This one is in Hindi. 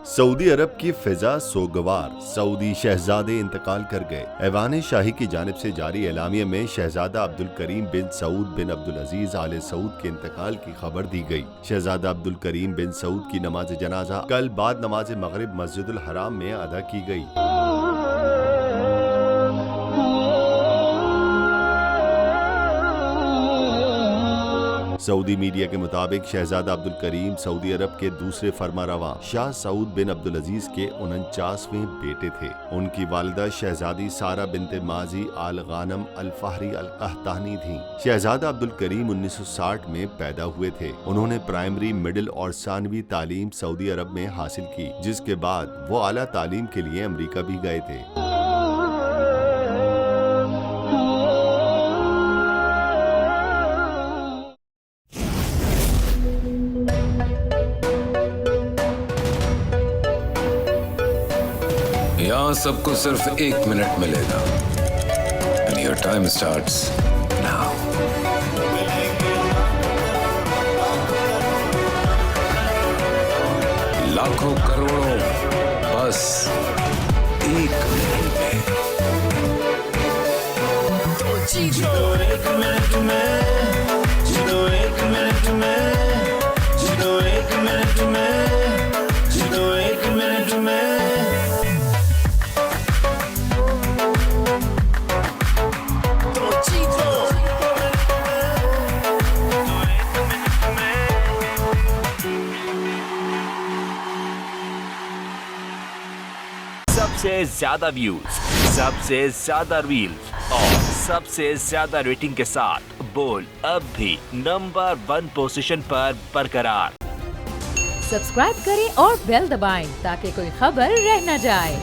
सऊदी अरब की फिजा सोगवार, सऊदी शहजादे इंतकाल कर गए। ऐवान शाही की जानिब से जारी एलामिया में शहजादा अब्दुल करीम बिन सऊद बिन अब्दुल अजीज आले सऊद के इंतकाल की खबर दी गई। शहजादा अब्दुल करीम बिन सऊद की नमाज जनाजा कल बाद नमाज मगरिब मस्जिदुल हराम में अदा की गई। सऊदी मीडिया के मुताबिक शहजादा अब्दुल करीम सऊदी अरब के दूसरे फरमारवा शाह सऊद बिन अब्दुल अजीज के 49वें बेटे थे। उनकी वालिदा शहजादी सारा बिनते माजी आल गानम अल फहरी अल कहतानी थी। शहजादा अब्दुल करीम 1960 में पैदा हुए थे। उन्होंने प्राइमरी, मिडिल और सानवी तालीम सऊदी अरब में हासिल की, जिसके बाद वो आला तालीम के लिए अमरीका भी गए थे। यहाँ सबको सिर्फ 1 मिनट मिलेगा। And your time starts now. लाखों करोड़ों बस 1 मिनट में। तो जीतो 1 मिनट में, जीतो 1 मिनट में, जीतो 1 मिनट में, जीतो 1 मिनट में। सबसे ज्यादा व्यूज, सबसे ज्यादा रील्स और सबसे ज्यादा रेटिंग के साथ बोल अब भी नंबर 1 पोजीशन पर बरकरार। सब्सक्राइब करें और बेल दबाएं ताकि कोई खबर रह न जाए।